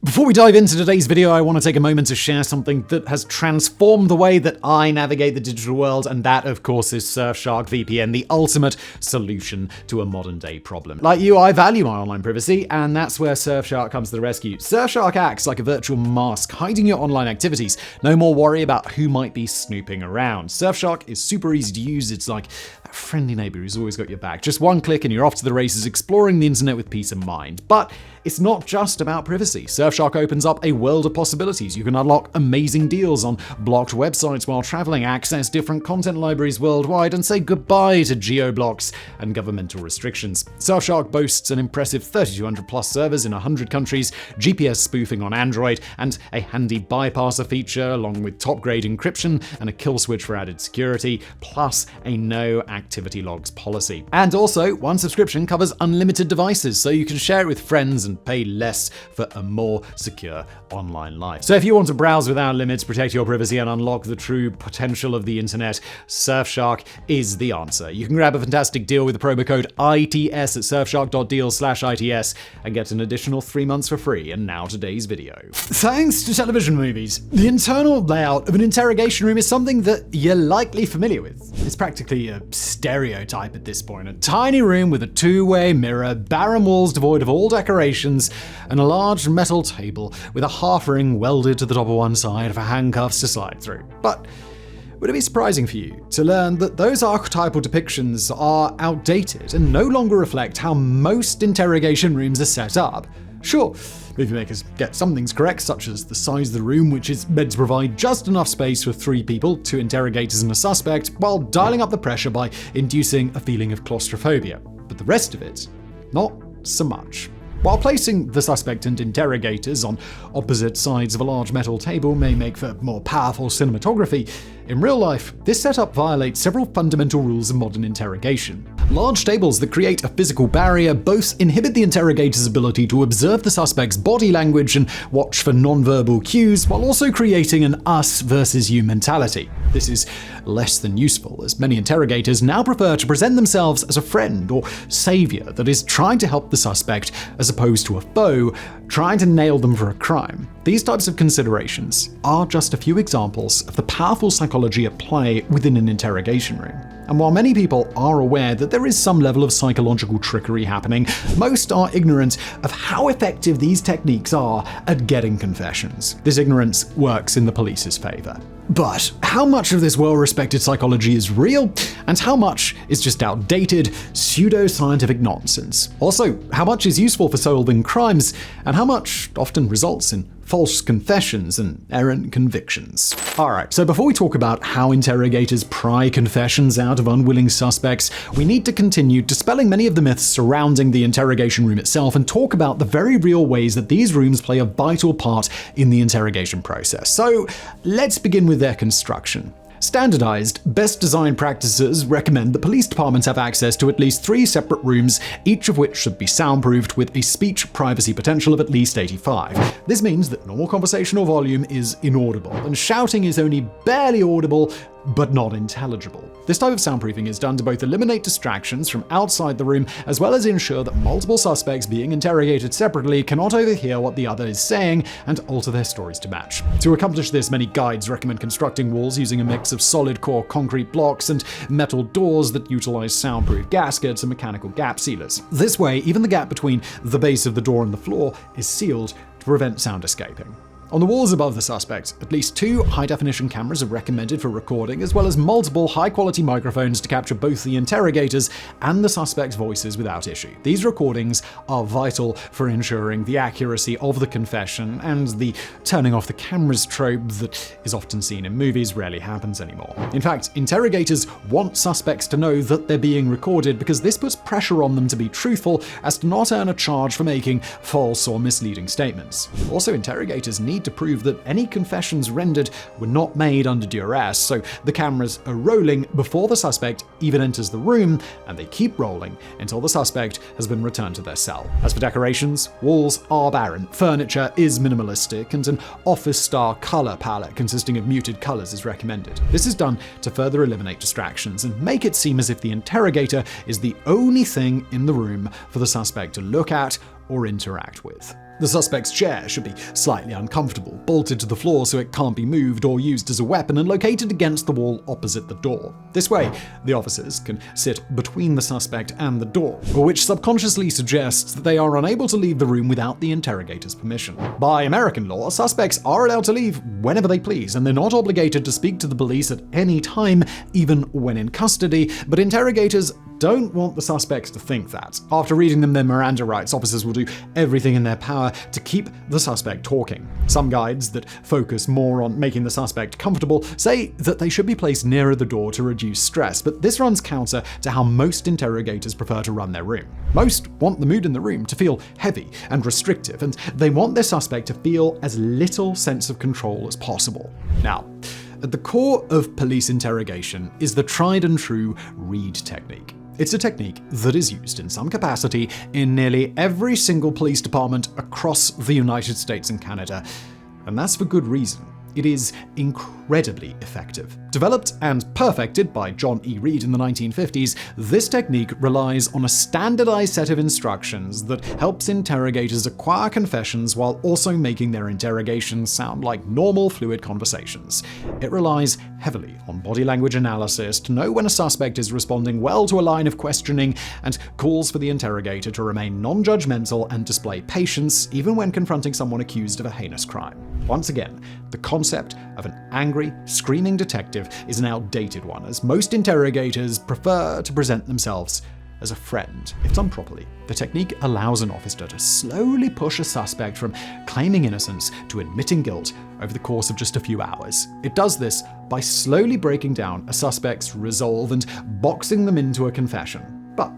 Before we dive into today's video, I want to take a moment to share something that has transformed the way that I navigate the digital world, and that, of course, is Surfshark VPN, the ultimate solution to a modern-day problem. Like you, I value my online privacy, and that's where Surfshark comes to the rescue. Surfshark acts like a virtual mask, hiding your online activities. No more worry about who might be snooping around. Surfshark is super easy to use. It's like that friendly neighbor who's always got your back. Just one click and you're off to the races, exploring the internet with peace of mind. But it's not just about privacy. Surfshark opens up a world of possibilities. You can unlock amazing deals on blocked websites while traveling, access different content libraries worldwide, and say goodbye to geo-blocks and governmental restrictions. Surfshark boasts an impressive 3,200 plus servers in 100 countries, GPS spoofing on Android, and a handy bypasser feature, along with top-grade encryption and a kill switch for added security, plus a no activity logs policy. And also, one subscription covers unlimited devices, so you can share it with friends and pay less for a more secure online life. So if you want to browse without limits, protect your privacy, and unlock the true potential of the internet, Surfshark is the answer. You can grab a fantastic deal with the promo code ITS at surfshark.deal/ITS and get an additional 3 months for free. And now today's video. Thanks to television movies, the internal layout of an interrogation room is something that you're likely familiar with. It's practically a stereotype at this point. A tiny room with a two-way mirror, barren walls devoid of all decorations, and a large metal table with a half ring welded to the top of one side for handcuffs to slide through. But would it be surprising for you to learn that those archetypal depictions are outdated and no longer reflect how most interrogation rooms are set up? Sure, movie makers get some things correct, such as the size of the room, which is meant to provide just enough space for 3 people, 2 interrogators and a suspect, while dialing up the pressure by inducing a feeling of claustrophobia. But the rest of it, not so much. While placing the suspect and interrogators on opposite sides of a large metal table may make for more powerful cinematography, in real life, this setup violates several fundamental rules of modern interrogation. Large tables that create a physical barrier both inhibit the interrogator's ability to observe the suspect's body language and watch for nonverbal cues, while also creating an us versus you mentality. This is less than useful, as many interrogators now prefer to present themselves as a friend or savior that is trying to help the suspect, as opposed to a foe trying to nail them for a crime. These types of considerations are just a few examples of the powerful psychology at play within an interrogation room. And while many people are aware that there is some level of psychological trickery happening, most are ignorant of how effective these techniques are at getting confessions. This ignorance works in the police's favor. But how much of this well-respected psychology is real, and how much is just outdated, pseudo-scientific nonsense? Also, how much is useful for solving crimes, and how much often results in false confessions and errant convictions? Alright, so before we talk about how interrogators pry confessions out of unwilling suspects, we need to continue dispelling many of the myths surrounding the interrogation room itself and talk about the very real ways that these rooms play a vital part in the interrogation process. So let's begin with their construction. Standardized, best design practices recommend that police departments have access to at least 3 separate rooms, each of which should be soundproofed with a speech privacy potential of at least 85. This means that normal conversational volume is inaudible, and shouting is only barely audible, but not intelligible. This type of soundproofing is done to both eliminate distractions from outside the room, as well as ensure that multiple suspects being interrogated separately cannot overhear what the other is saying and alter their stories to match. To accomplish this, many guides recommend constructing walls using a mix of solid core concrete blocks and metal doors that utilize soundproof gaskets and mechanical gap sealers. This way, even the gap between the base of the door and the floor is sealed to prevent sound escaping. On the walls above the suspect, at least 2 high-definition cameras are recommended for recording, as well as multiple high-quality microphones to capture both the interrogators and the suspect's voices without issue. These recordings are vital for ensuring the accuracy of the confession, and the turning off the cameras trope that is often seen in movies rarely happens anymore. In fact, interrogators want suspects to know that they're being recorded because this puts pressure on them to be truthful as to not earn a charge for making false or misleading statements. Also, interrogators need to prove that any confessions rendered were not made under duress, so the cameras are rolling before the suspect even enters the room, and they keep rolling until the suspect has been returned to their cell. As for decorations, walls are barren, furniture is minimalistic, and an office-star color palette consisting of muted colors is recommended. This is done to further eliminate distractions and make it seem as if the interrogator is the only thing in the room for the suspect to look at or interact with. The suspect's chair should be slightly uncomfortable, bolted to the floor so it can't be moved or used as a weapon, and located against the wall opposite the door. This way, the officers can sit between the suspect and the door, which subconsciously suggests that they are unable to leave the room without the interrogator's permission. By American law, suspects are allowed to leave whenever they please, and they're not obligated to speak to the police at any time, even when in custody, but interrogators don't want the suspects to think that. After reading them their Miranda rights, officers will do everything in their power to keep the suspect talking. Some guides that focus more on making the suspect comfortable say that they should be placed nearer the door to reduce stress, but this runs counter to how most interrogators prefer to run their room. Most want the mood in the room to feel heavy and restrictive, and they want their suspect to feel as little sense of control as possible. Now, at the core of police interrogation is the tried and true Reid technique. It's a technique that is used in some capacity in nearly every single police department across the United States and Canada, and that's for good reason. It is incredibly effective. Developed and perfected by John E. Reid in the 1950s, this technique relies on a standardized set of instructions that helps interrogators acquire confessions while also making their interrogations sound like normal, fluid conversations. It relies heavily on body language analysis to know when a suspect is responding well to a line of questioning, and calls for the interrogator to remain non-judgmental and display patience even when confronting someone accused of a heinous crime. Once again, the concept of an angry, screaming detective is an outdated one, as most interrogators prefer to present themselves as a friend. If done properly, the technique allows an officer to slowly push a suspect from claiming innocence to admitting guilt over the course of just a few hours. It does this by slowly breaking down a suspect's resolve and boxing them into a confession. But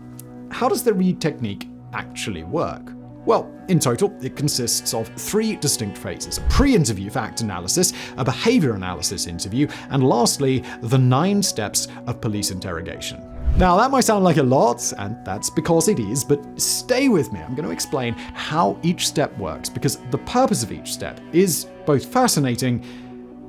how does the Reid technique actually work? Well, in total, it consists of 3 distinct phases: a pre-interview fact analysis, a behavior analysis interview, and lastly, the 9 steps of police interrogation. Now, that might sound like a lot, and that's because it is, but stay with me. I'm going to explain how each step works, because the purpose of each step is both fascinating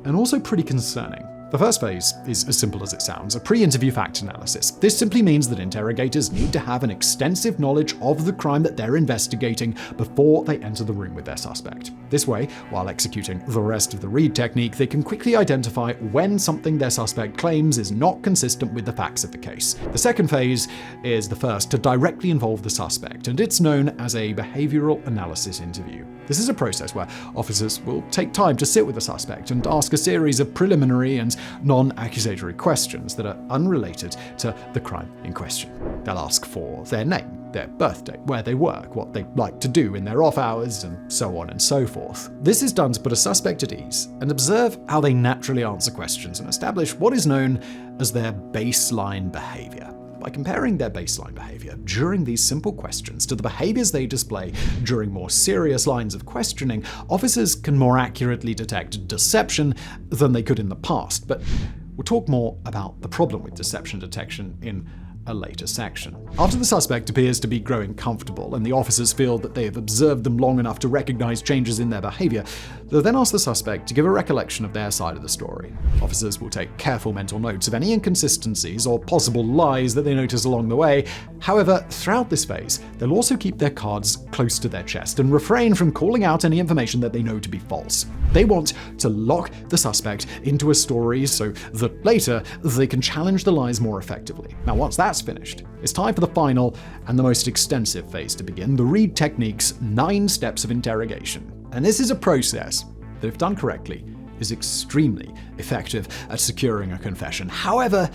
and also pretty concerning. The first phase is as simple as it sounds, a pre-interview fact analysis. This simply means that interrogators need to have an extensive knowledge of the crime that they're investigating before they enter the room with their suspect. This way, while executing the rest of the Reid technique, they can quickly identify when something their suspect claims is not consistent with the facts of the case. The second phase is the first to directly involve the suspect, and it's known as a behavioral analysis interview. This is a process where officers will take time to sit with the suspect and ask a series of preliminary and non-accusatory questions that are unrelated to the crime in question. They'll ask for their name, their birthday, where they work, what they like to do in their off hours, and so on and so forth. This is done to put a suspect at ease and observe how they naturally answer questions and establish what is known as their baseline behavior. By comparing their baseline behavior during these simple questions to the behaviors they display during more serious lines of questioning, officers can more accurately detect deception than they could in the past. But we'll talk more about the problem with deception detection in a later section. After the suspect appears to be growing comfortable and the officers feel that they have observed them long enough to recognize changes in their behavior, they'll then ask the suspect to give a recollection of their side of the story. Officers will take careful mental notes of any inconsistencies or possible lies that they notice along the way. However, throughout this phase, they'll also keep their cards close to their chest and refrain from calling out any information that they know to be false. They want to lock the suspect into a story so that later they can challenge the lies more effectively. Now, once that's finished, it's time for the final and the most extensive phase to begin, the Reid technique's 9 steps of interrogation. And this is a process that, if done correctly, is extremely effective at securing a confession. However,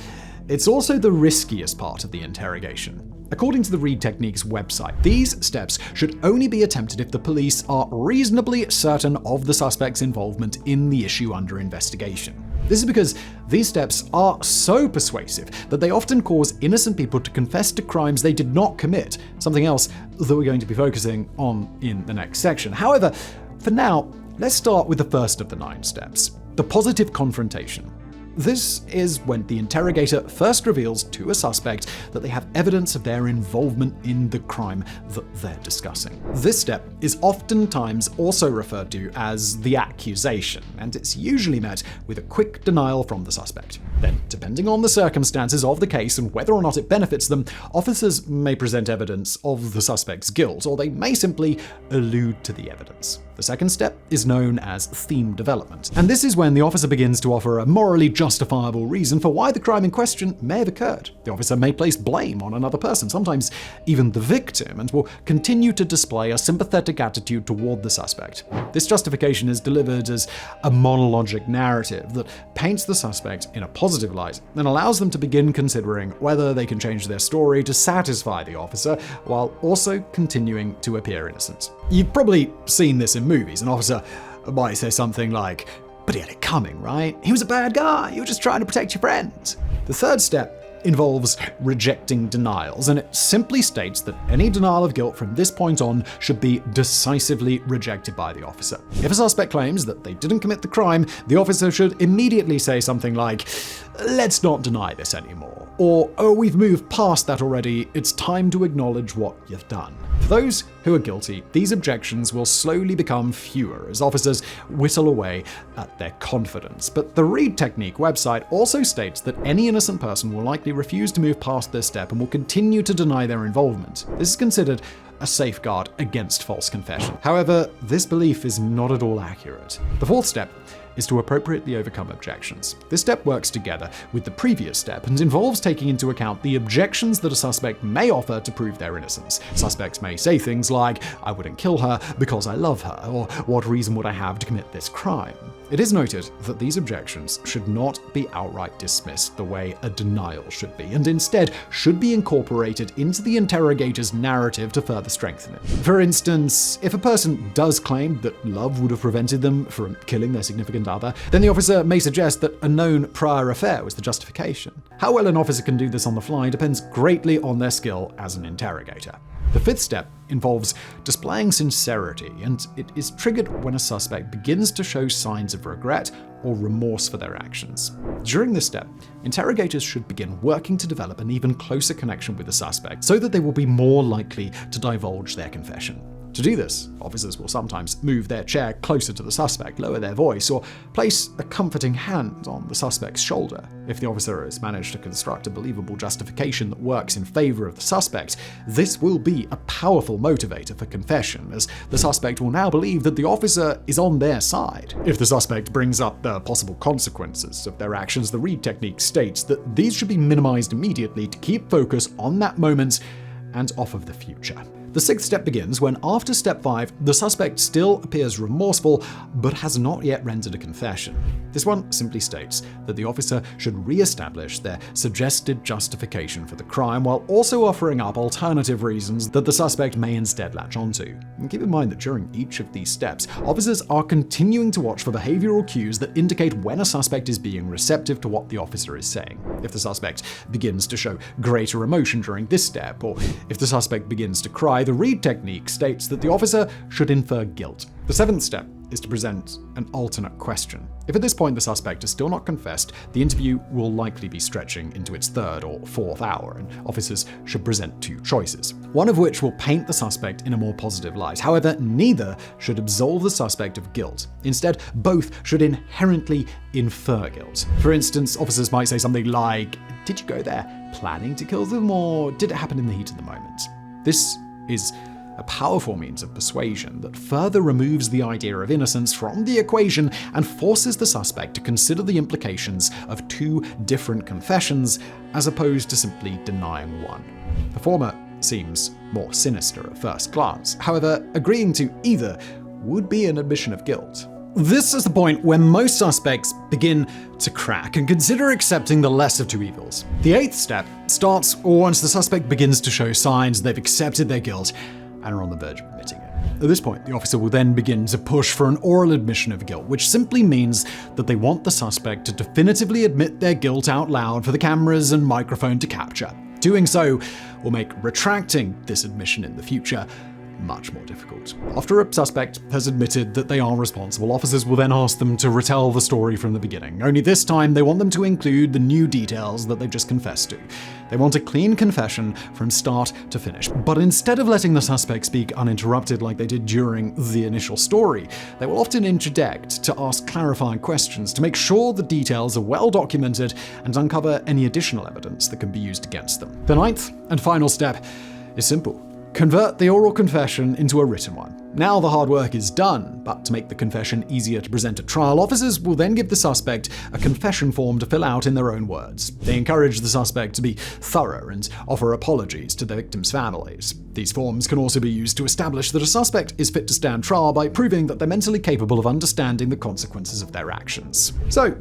it's also the riskiest part of the interrogation. According to the Reid Technique's website, these steps should only be attempted if the police are reasonably certain of the suspect's involvement in the issue under investigation. This is because these steps are so persuasive that they often cause innocent people to confess to crimes they did not commit, something else that we're going to be focusing on in the next section. However, for now, let's start with the first of the 9 steps, the positive confrontation. This is when the interrogator first reveals to a suspect that they have evidence of their involvement in the crime that they're discussing. This step is oftentimes also referred to as the accusation, and it's usually met with a quick denial from the suspect. Then, depending on the circumstances of the case and whether or not it benefits them, officers may present evidence of the suspect's guilt, or they may simply allude to the evidence. The second step is known as theme development, and this is when the officer begins to offer a morally justifiable reason for why the crime in question may have occurred. The officer may place blame on another person, sometimes even the victim, and will continue to display a sympathetic attitude toward the suspect. This justification is delivered as a monologic narrative that paints the suspect in a positive light and allows them to begin considering whether they can change their story to satisfy the officer while also continuing to appear innocent. You've probably seen this in movies. An officer might say something like, "But he had it coming, right? He was a bad guy. You were just trying to protect your friends." The third step involves rejecting denials, and it simply states that any denial of guilt from this point on should be decisively rejected by the officer. If a suspect claims that they didn't commit the crime, the officer should immediately say something like, "Let's not deny this anymore," or "Oh, we've moved past that already, it's time to acknowledge what you've done." For those who are guilty, these objections will slowly become fewer as officers whittle away at their confidence. But the Reid technique website also states that any innocent person will likely refuse to move past this step and will continue to deny their involvement. This is considered a safeguard against false confession. However, this belief is not at all accurate. The fourth step is to appropriately overcome objections. This step works together with the previous step and involves taking into account the objections that a suspect may offer to prove their innocence. Suspects may say things like, "I wouldn't kill her because I love her," or "What reason would I have to commit this crime?" It is noted that these objections should not be outright dismissed the way a denial should be, and instead should be incorporated into the interrogator's narrative to further strengthen it. For instance, if a person does claim that love would have prevented them from killing their significant other, then the officer may suggest that a known prior affair was the justification. How well an officer can do this on the fly depends greatly on their skill as an interrogator. The fifth step involves displaying sincerity, and it is triggered when a suspect begins to show signs of regret or remorse for their actions. During this step, interrogators should begin working to develop an even closer connection with the suspect so that they will be more likely to divulge their confession. To do this, officers will sometimes move their chair closer to the suspect, lower their voice, or place a comforting hand on the suspect's shoulder. If the officer has managed to construct a believable justification that works in favor of the suspect, this will be a powerful motivator for confession, as the suspect will now believe that the officer is on their side. If the suspect brings up the possible consequences of their actions, the Reid technique states that these should be minimized immediately to keep focus on that moment and off of the future. The sixth step begins when, after step 5, the suspect still appears remorseful but has not yet rendered a confession. This one simply states that the officer should re-establish their suggested justification for the crime while also offering up alternative reasons that the suspect may instead latch onto. And keep in mind that during each of these steps, officers are continuing to watch for behavioral cues that indicate when a suspect is being receptive to what the officer is saying. If the suspect begins to show greater emotion during this step, or if the suspect begins to cry, the Reid technique states that the officer should infer guilt. The seventh step is to present an alternate question. If at this point the suspect has still not confessed, the interview will likely be stretching into its third or fourth hour, and officers should present 2 choices, one of which will paint the suspect in a more positive light. However, neither should absolve the suspect of guilt. Instead, both should inherently infer guilt. For instance, officers might say something like, "Did you go there planning to kill them, or did it happen in the heat of the moment?" This is a powerful means of persuasion that further removes the idea of innocence from the equation and forces the suspect to consider the implications of 2 different confessions as opposed to simply denying one. The former seems more sinister at first glance. However, agreeing to either would be an admission of guilt. This is the point where most suspects begin to crack and consider accepting the less of 2 evils. The 8th step starts once the suspect begins to show signs they've accepted their guilt and are on the verge of admitting it. At this point, the officer will then begin to push for an oral admission of guilt, which simply means that they want the suspect to definitively admit their guilt out loud for the cameras and microphone to capture. Doing so will make retracting this admission in the future much more difficult. After a suspect has admitted that they are responsible, officers will then ask them to retell the story from the beginning. Only this time, they want them to include the new details that they've just confessed to. They want a clean confession from start to finish. But instead of letting the suspect speak uninterrupted like they did during the initial story, they will often interject to ask clarifying questions to make sure the details are well documented and uncover any additional evidence that can be used against them. The ninth and final step is simple. Convert the oral confession into a written one. Now the hard work is done, but to make the confession easier to present at trial, officers will then give the suspect a confession form to fill out in their own words. They encourage the suspect to be thorough and offer apologies to the victims' families. These forms can also be used to establish that a suspect is fit to stand trial by proving that they're mentally capable of understanding the consequences of their actions. So,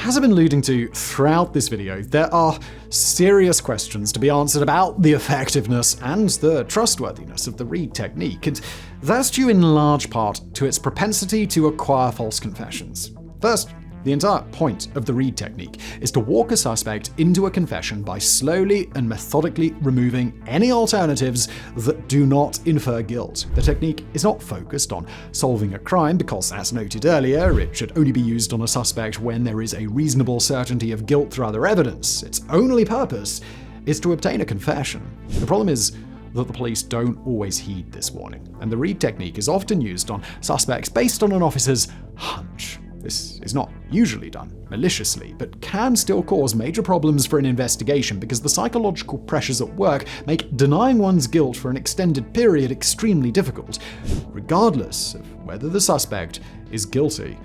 as I've been alluding to throughout this video, there are serious questions to be answered about the effectiveness and the trustworthiness of the Reid technique, and that's due in large part to its propensity to acquire false confessions. First, the entire point of the Reid technique is to walk a suspect into a confession by slowly and methodically removing any alternatives that do not infer guilt. The technique is not focused on solving a crime because, as noted earlier, it should only be used on a suspect when there is a reasonable certainty of guilt through other evidence. Its only purpose is to obtain a confession. The problem is that the police don't always heed this warning, and the Reid technique is often used on suspects based on an officer's hunch. This is not usually done maliciously, but can still cause major problems for an investigation because the psychological pressures at work make denying one's guilt for an extended period extremely difficult, regardless of whether the suspect is guilty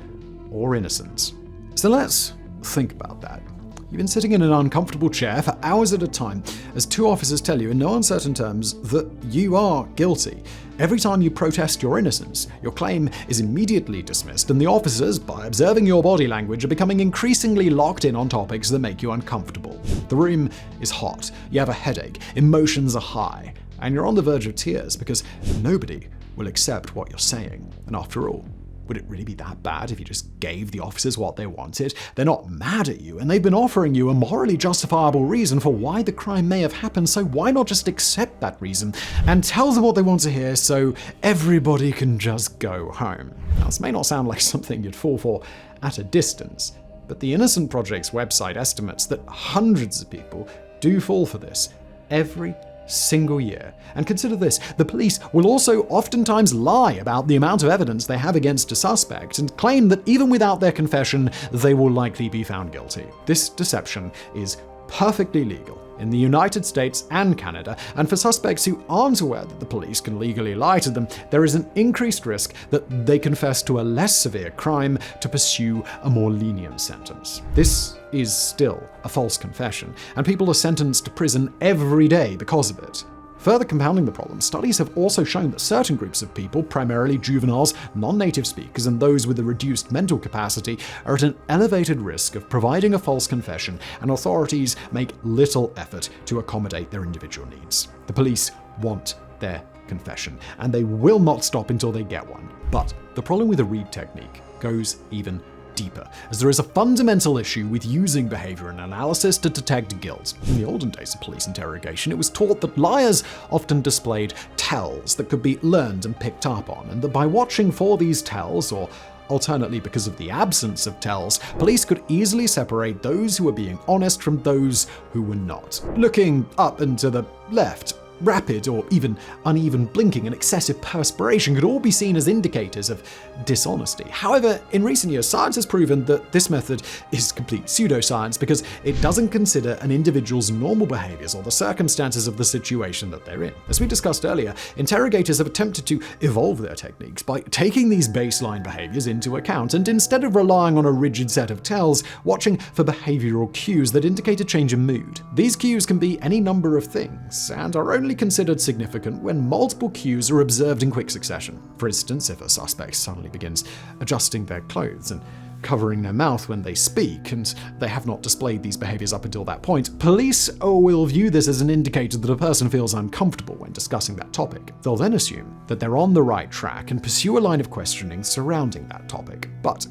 or innocent. So let's think about that. You've been sitting in an uncomfortable chair for hours at a time as two officers tell you in no uncertain terms that you are guilty. Every time you protest your innocence, your claim is immediately dismissed, and the officers, by observing your body language, are becoming increasingly locked in on topics that make you uncomfortable. The room is hot, you have a headache, emotions are high, and you're on the verge of tears because nobody will accept what you're saying. And after all, would it really be that bad if you just gave the officers what they wanted? They're not mad at you, and they've been offering you a morally justifiable reason for why the crime may have happened, so why not just accept that reason and tell them what they want to hear so everybody can just go home? Now, this may not sound like something you'd fall for at a distance, but the Innocent Project's website estimates that hundreds of people do fall for this every single year. And consider this, the police will also oftentimes lie about the amount of evidence they have against a suspect and claim that even without their confession, they will likely be found guilty. This deception is perfectly legal in the United States and Canada, and for suspects who aren't aware that the police can legally lie to them, there is an increased risk that they confess to a less severe crime to pursue a more lenient sentence. This is still a false confession, and people are sentenced to prison every day because of it. Further compounding the problem, studies have also shown that certain groups of people, primarily juveniles, non-native speakers, and those with a reduced mental capacity, are at an elevated risk of providing a false confession, and authorities make little effort to accommodate their individual needs. The police want their confession, and they will not stop until they get one. But the problem with the Reid technique goes even deeper, as there is a fundamental issue with using behavior analysis to detect guilt. In the olden days of police interrogation, it was taught that liars often displayed tells that could be learned and picked up on, and that by watching for these tells, or alternately because of the absence of tells, police could easily separate those who were being honest from those who were not. Looking up and to the left, rapid or even uneven blinking and excessive perspiration could all be seen as indicators of dishonesty. However, in recent years, science has proven that this method is complete pseudo-science because it doesn't consider an individual's normal behaviors or the circumstances of the situation that they're in. As we discussed earlier, interrogators have attempted to evolve their techniques by taking these baseline behaviors into account and, instead of relying on a rigid set of tells, watching for behavioral cues that indicate a change in mood. These cues can be any number of things and are only considered significant when multiple cues are observed in quick succession. For instance, if a suspect suddenly begins adjusting their clothes and covering their mouth when they speak, and they have not displayed these behaviors up until that point, police will view this as an indicator that a person feels uncomfortable when discussing that topic. They'll then assume that they're on the right track and pursue a line of questioning surrounding that topic. But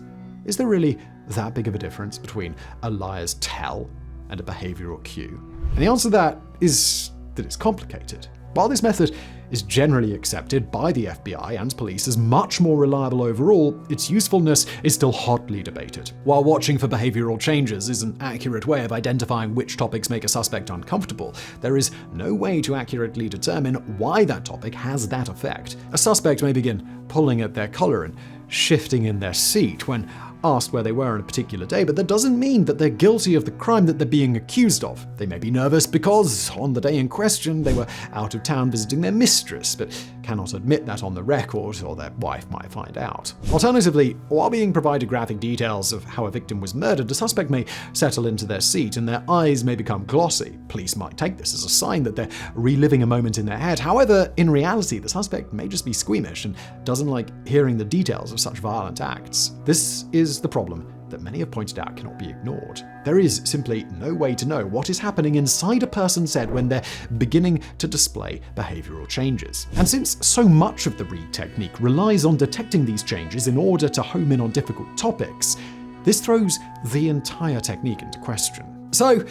is there really that big of a difference between a liar's tell and a behavioral cue? And the answer to that is that it's complicated. While this method is generally accepted by the FBI and police as much more reliable overall, its usefulness is still hotly debated. While watching for behavioral changes is an accurate way of identifying which topics make a suspect uncomfortable, there is no way to accurately determine why that topic has that effect. A suspect may begin pulling at their collar and shifting in their seat when asked where they were on a particular day, but that doesn't mean that they're guilty of the crime that they're being accused of. They may be nervous because, on the day in question, they were out of town visiting their mistress, but cannot admit that on the record, or their wife might find out. Alternatively, while being provided graphic details of how a victim was murdered, a suspect may settle into their seat and their eyes may become glossy. Police might take this as a sign that they're reliving a moment in their head. However, in reality, the suspect may just be squeamish and doesn't like hearing the details of such violent acts. This is the problem that many have pointed out cannot be ignored. There is simply no way to know what is happening inside a person's head when they're beginning to display behavioral changes. And since so much of the Reid technique relies on detecting these changes in order to home in on difficult topics, this throws the entire technique into question. So,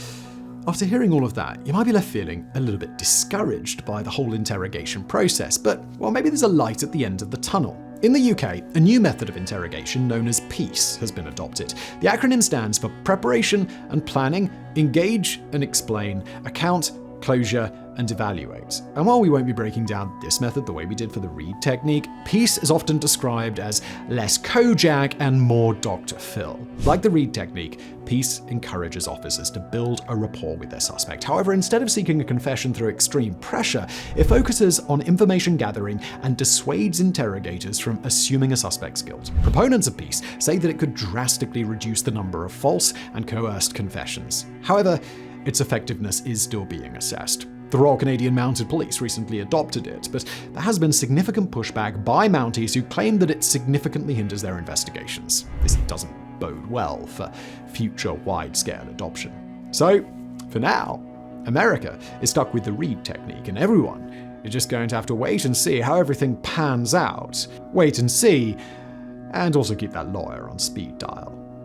after hearing all of that, you might be left feeling a little bit discouraged by the whole interrogation process, but, well, maybe there's a light at the end of the tunnel. In the UK, a new method of interrogation known as PEACE has been adopted. The acronym stands for Preparation and Planning, Engage and Explain, Account, Closure, and Evaluate. And while we won't be breaking down this method the way we did for the Reid technique, PEACE is often described as less Kojak and more Dr. Phil. Like the Reid technique, PEACE encourages officers to build a rapport with their suspect. However, instead of seeking a confession through extreme pressure, it focuses on information gathering and dissuades interrogators from assuming a suspect's guilt. Proponents of PEACE say that it could drastically reduce the number of false and coerced confessions. However, its effectiveness is still being assessed. The Royal Canadian Mounted Police recently adopted it, but there has been significant pushback by Mounties who claim that it significantly hinders their investigations. This doesn't bode well for future wide-scale adoption. So, for now, America is stuck with the Reid technique, and everyone is just going to have to wait and see how everything pans out. Wait and see, and also keep that lawyer on speed dial.